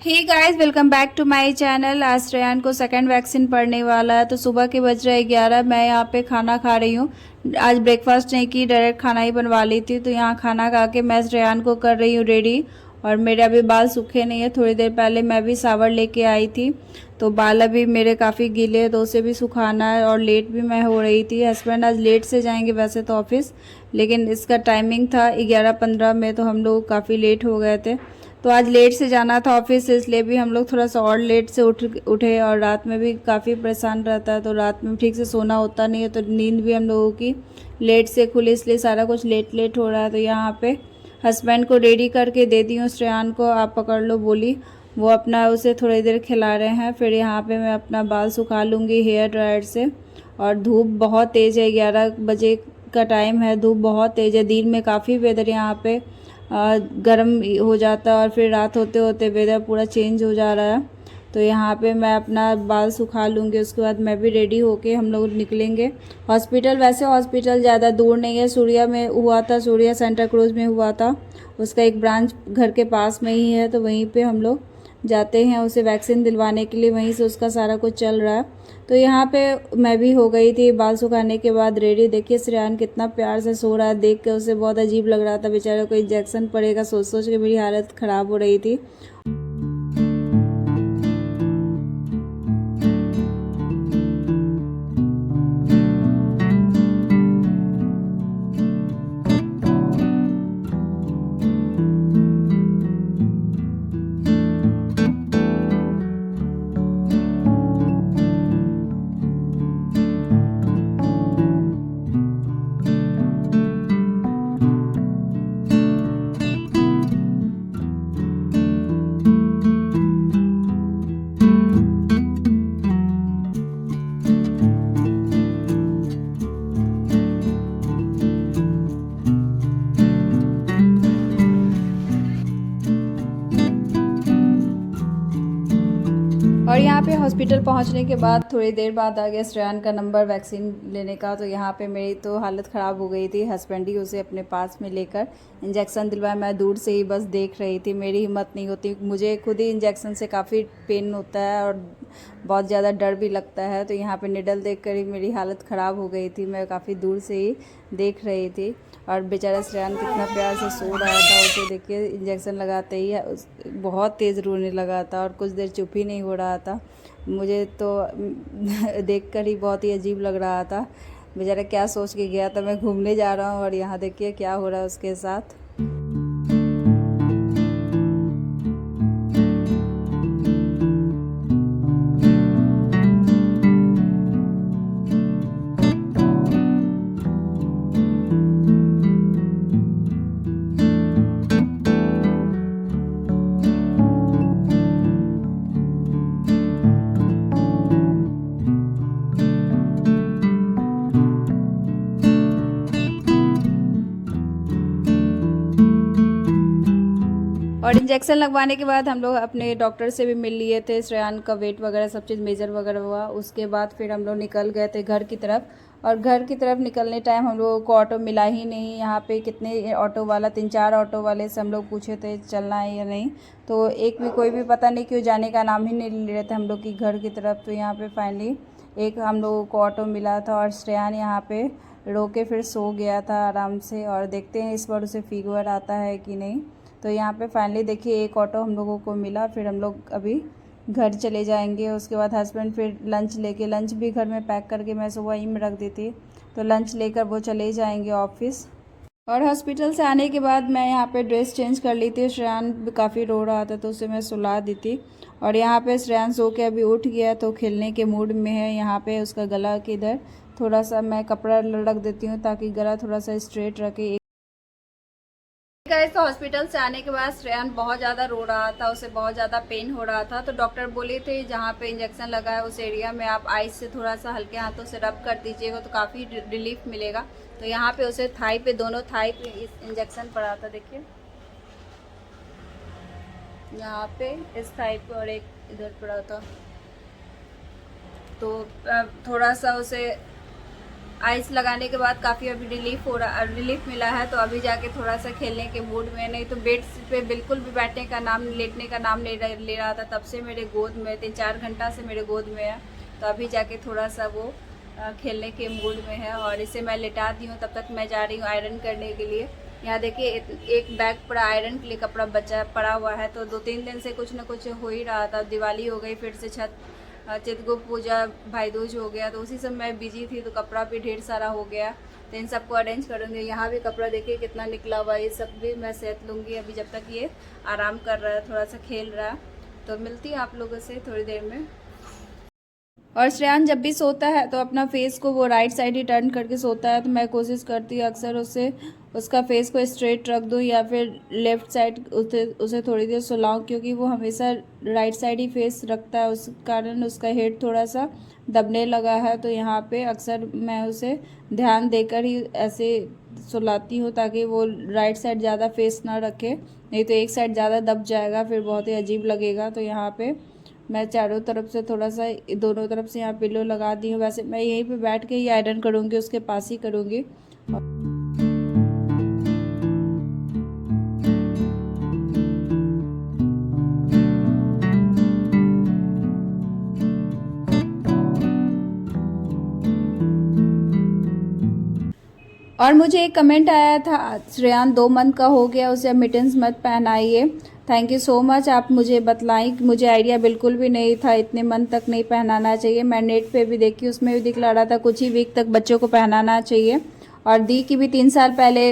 Hey guys, welcome back to my channel. आज श्रेयान को second vaccine पड़ने वाला है, तो सुबह के बज रहे 11। मैं यहाँ पे खाना खा रही हूँ। आज ब्रेकफास्ट नहीं की, डायरेक्ट खाना ही बनवा ली थी। तो यहाँ खाना खा के मैं श्रेयान को कर रही हूँ रेडी। और मेरे अभी बाल सूखे नहीं है। थोड़ी देर पहले मैं भी शावर लेके आई थी, तो बाल अभी मेरे काफ़ी गीले हैं, तो उसे भी सुखाना है। और लेट भी मैं हो रही थी। हस्बैंड आज लेट से जाएंगे वैसे तो ऑफिस, लेकिन इसका टाइमिंग था 11:15 में, तो हम लोग काफ़ी लेट हो गए थे। तो आज लेट से जाना था ऑफिस, इसलिए भी हम लोग थोड़ा सा और लेट से उठे। और रात में भी काफ़ी परेशान रहता है, तो रात में ठीक से सोना होता नहीं है, तो नींद भी हम लोगों की लेट से खुली, इसलिए सारा कुछ लेट लेट हो रहा है। तो यहाँ पे हस्बैंड को रेडी करके दे दी हूँ श्रेयान को, आप पकड़ लो बोली। वो अपना उसे थोड़ी देर खिला रहे हैं। फिर यहाँ पे मैं अपना बाल सुखा लूँगी हेयर ड्रायर से। और धूप बहुत तेज़ है, 11 बजे का टाइम है, धूप बहुत तेज़ है। दिन में काफ़ी वेदर यहाँ पे गर्म हो जाता है, और फिर रात होते होते वेदर पूरा चेंज हो जा रहा है। तो यहाँ पे मैं अपना बाल सुखा लूँगी, उसके बाद मैं भी रेडी होके हम लोग निकलेंगे हॉस्पिटल। वैसे हॉस्पिटल ज़्यादा दूर नहीं है, सूर्या में हुआ था, सूर्या सेंटा क्रूज़ में हुआ था। उसका एक ब्रांच घर के पास में ही है, तो वहीं पे हम लोग जाते हैं उसे वैक्सीन दिलवाने के लिए। वहीं से उसका सारा कुछ चल रहा है। तो यहाँ पे मैं भी हो गई थी बाल सुखाने के बाद रेडी। देखिए श्रेयान कितना प्यार से सो रहा है, देख के उसे बहुत अजीब लग रहा था। बेचारे को इंजेक्शन पड़ेगा सोच सोच के मेरी हालत ख़राब हो रही थी। और यहाँ पे हॉस्पिटल पहुँचने के बाद थोड़ी देर बाद आ गया श्रेयान का नंबर वैक्सीन लेने का। तो यहाँ पे मेरी तो हालत ख़राब हो गई थी। हस्बैंड ही उसे अपने पास में लेकर इंजेक्शन दिलवाया। मैं दूर से ही बस देख रही थी, मेरी हिम्मत नहीं होती। मुझे खुद ही इंजेक्शन से काफ़ी पेन होता है और बहुत ज़्यादा डर भी लगता है। तो यहाँ पे निडल देख कर ही मेरी हालत ख़राब हो गई थी। मैं काफ़ी दूर से ही देख रही थी। और बेचारा श्रेयान कितना प्यार से सो रहा था, उसे देखिए इंजेक्शन लगाते ही बहुत तेज़ रोने लगा था, और कुछ देर चुप ही नहीं हो रहा था। मुझे तो देखकर ही बहुत ही अजीब लग रहा था। बेचारा क्या सोच के गया था मैं घूमने जा रहा हूँ, और यहाँ देखिए क्या हो रहा है उसके साथ। और इंजेक्शन लगवाने के बाद हम लोग अपने डॉक्टर से भी मिल लिए थे। श्रेयान का वेट वगैरह सब चीज़ मेजर वगैरह हुआ। उसके बाद फिर हम लोग निकल गए थे घर की तरफ। और घर की तरफ निकलने टाइम हम लोगों को ऑटो मिला ही नहीं। यहाँ पे कितने ऑटो वाला, 3-4 ऑटो वाले से हम लोग पूछे थे चलना है या नहीं, तो एक भी कोई भी पता नहीं क्यों जाने का नाम ही नहीं ले रहे थे हम लोग की घर की तरफ। तो यहाँ पर फाइनली एक हम लोगों को ऑटो मिला था, और श्रेयान यहाँ पर रोके फिर सो गया था आराम से। और देखते हैं इस बार उसे फीवर आता है कि नहीं। तो यहाँ पे फाइनली देखिए एक ऑटो हम लोगों को मिला। फिर हम लोग अभी घर चले जाएंगे। उसके बाद हस्बैंड फिर लंच भी घर में पैक करके मैं सुबह वहीं में रख दी थी, तो लंच लेकर वो चले जाएंगे ऑफिस। और हॉस्पिटल से आने के बाद मैं यहाँ पे ड्रेस चेंज कर ली थी। श्रेयान काफ़ी रो रहा था, तो उसे मैं सुला दी थी। और यहाँ पे श्रेयान सो के अभी उठ गया, तो खेलने के मूड में है। यहाँ पे उसका गला के इधर थोड़ा सा मैं कपड़ा रख देती हूँ, ताकि गला थोड़ा सा स्ट्रेट रखे। गाइस, तो हॉस्पिटल से आने के बाद श्रेयान बहुत ज़्यादा रो रहा था, उसे बहुत ज़्यादा पेन हो रहा था। तो डॉक्टर बोले थे जहाँ पे इंजेक्शन लगा है उस एरिया में आप आइस से थोड़ा सा हल्के हाथों से रब कर दीजिएगा, तो काफ़ी रिलीफ मिलेगा। तो यहाँ पे उसे थाई पे, दोनों थाई पे इंजेक्शन पड़ा था। देखिए यहाँ पे इस थाई पे और एक इधर पड़ा था। तो थोड़ा सा उसे आइस लगाने के बाद काफ़ी अभी रिलीफ मिला है। तो अभी जाके थोड़ा सा खेलने के मूड में, नहीं तो बेड पे बिल्कुल भी बैठने का नाम, लेटने का नाम नहीं ले रहा था। तब से मेरे गोद में 3-4 घंटा से मेरे गोद में है। तो अभी जाके थोड़ा सा वो खेलने के मूड में है। और इसे मैं लिटा दी हूँ। तब तक मैं जा रही हूँ आयरन करने के लिए। यहाँ देखिए एक बैग पूरा आयरन के लिए कपड़ा बचा पड़ा हुआ है। तो 2-3 दिन से कुछ ना कुछ हो ही रहा था। दिवाली हो गई, फिर से चित्रगुप्त पूजा, भाई दूज हो गया, तो उसी सब मैं बिजी थी। तो कपड़ा भी ढेर सारा हो गया। तो इन सबको अरेंज करूँगी। यहाँ भी कपड़ा देखिए कितना निकला हुआ है। ये सब भी मैं सेट लूँगी अभी, जब तक ये आराम कर रहा है, थोड़ा सा खेल रहा है। तो मिलती हूँ आप लोगों से थोड़ी देर में। और श्रेयान जब भी सोता है तो अपना फेस को वो राइट साइड ही टर्न करके सोता है। तो मैं कोशिश करती हूँ अक्सर उसका फेस को स्ट्रेट रख दूँ, या फिर लेफ़्ट साइड उसे थोड़ी देर सुलाऊँ, क्योंकि वो हमेशा राइट साइड ही फेस रखता है। उस कारण उसका हेड थोड़ा सा दबने लगा है। तो यहाँ पे अक्सर मैं उसे ध्यान देकर ही ऐसे सुलाती हूँ, ताकि वो राइट साइड ज़्यादा फेस ना रखे, नहीं तो एक साइड ज़्यादा दब जाएगा, फिर बहुत ही अजीब लगेगा। तो यहाँ पे मैं चारों तरफ से थोड़ा सा, दोनों तरफ से यहाँ पिलो लगा दी हूँ। वैसे मैं यहीं पे बैठ के ही आयरन करूँगी, उसके पास ही करूँगी। और मुझे एक कमेंट आया था, श्रेयान 2 मंथ का हो गया, उसे अब मिटन्स मत पहनाइए। थैंक यू सो मच, आप मुझे बतलाएं। मुझे आइडिया बिल्कुल भी नहीं था, इतने मंथ तक नहीं पहनाना चाहिए। मैं नेट पे भी देखी, उसमें भी दिखला रहा था कुछ ही वीक तक बच्चों को पहनाना चाहिए। और दी की भी 3 साल पहले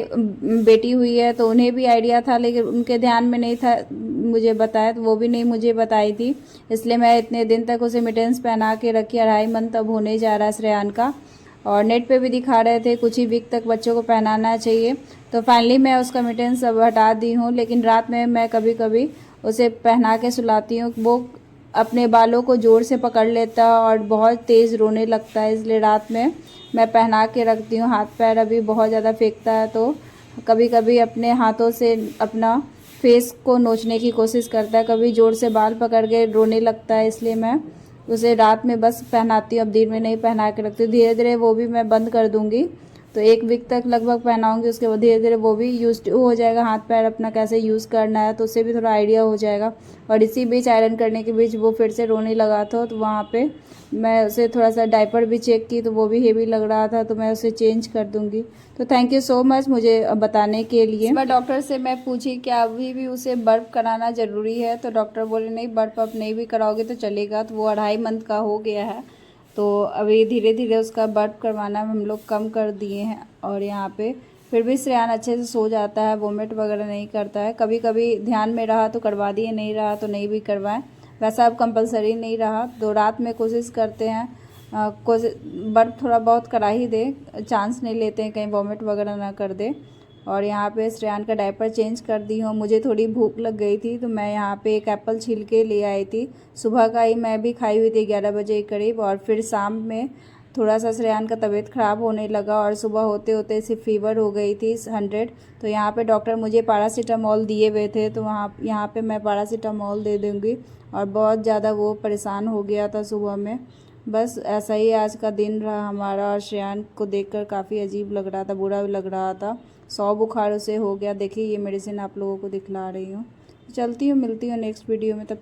बेटी हुई है, तो उन्हें भी आइडिया था, लेकिन उनके ध्यान में नहीं था, मुझे बताया तो वो भी नहीं मुझे बताई थी। इसलिए मैं इतने दिन तक उसे मिटन्स पहना के रखी। 2.5 मंथ अब होने जा रहा है श्रेयान का। और नेट पे भी दिखा रहे थे कुछ ही वीक तक बच्चों को पहनाना चाहिए। तो फाइनली मैं उसका मिटेंस अब हटा दी हूँ। लेकिन रात में मैं कभी कभी उसे पहना के सुलाती हूँ। वो अपने बालों को ज़ोर से पकड़ लेता है और बहुत तेज़ रोने लगता है, इसलिए रात में मैं पहना के रखती हूँ। हाथ पैर अभी बहुत ज़्यादा फेंकता है, तो कभी कभी अपने हाथों से अपना फेस को नोचने की कोशिश करता है, कभी ज़ोर से बाल पकड़ के रोने लगता है। इसलिए मैं उसे रात में बस पहनाती हूँ, अब दिन में नहीं पहना के रखती हूँ। धीरे धीरे वो भी मैं बंद कर दूँगी। तो 1 वीक तक लगभग पहनाऊँगी, उसके बाद धीरे धीरे वो भी यूज्ड हो जाएगा, हाथ पैर अपना कैसे यूज़ करना है, तो उससे भी थोड़ा आइडिया हो जाएगा। और इसी बीच आयरन करने के बीच वो फिर से रोने लगा था, तो वहाँ पे मैं उसे थोड़ा सा डायपर भी चेक की, तो वो भी हेवी लग रहा था, तो मैं उसे चेंज कर दूँगी। तो थैंक यू सो मच मुझे बताने के लिए। मैं डॉक्टर से मैं पूछी क्या अभी भी उसे बर्फ कराना ज़रूरी है, तो डॉक्टर बोले नहीं, बर्फ अब नहीं भी कराओगे तो चलेगा। तो वो 2.5 मंथ का हो गया है, तो अभी धीरे धीरे उसका बर्फ करवाना हम लोग कम कर दिए हैं। और यहाँ पे फिर भी श्रेयान अच्छे से सो जाता है, वोमिट वगैरह नहीं करता है। कभी कभी ध्यान में रहा तो करवा दिए, नहीं रहा तो नहीं भी करवाएं। वैसा अब कंपलसरी नहीं रहा। तो रात में कोशिश करते हैं बर्फ थोड़ा बहुत करा ही दे, चांस नहीं लेते हैं कहीं वॉमिट वगैरह ना कर दे। और यहाँ पे श्रेयान का डायपर चेंज कर दी हूँ। मुझे थोड़ी भूख लग गई थी, तो मैं यहाँ पे एक एप्पल छील के ले आई थी। सुबह का ही मैं भी खाई हुई थी 11 बजे के करीब। और फिर शाम में थोड़ा सा श्रेयान का तबीयत ख़राब होने लगा, और सुबह होते होते इसे फीवर हो गई थी 100। तो यहाँ पे डॉक्टर मुझे पैरासीटामॉल दिए हुए थे, तो यहाँ पे मैं पैरासीटामॉल दे दूँगी। और बहुत ज़्यादा वो परेशान हो गया था सुबह में। बस ऐसा ही आज का दिन रहा हमारा। और श्रेयान को देखकर काफ़ी अजीब लग रहा था, बुरा भी लग रहा था। 100 बुखार उसे हो गया। देखिए ये मेडिसिन आप लोगों को दिखला रही हूँ। चलती हूँ, मिलती हूँ नेक्स्ट वीडियो में। तब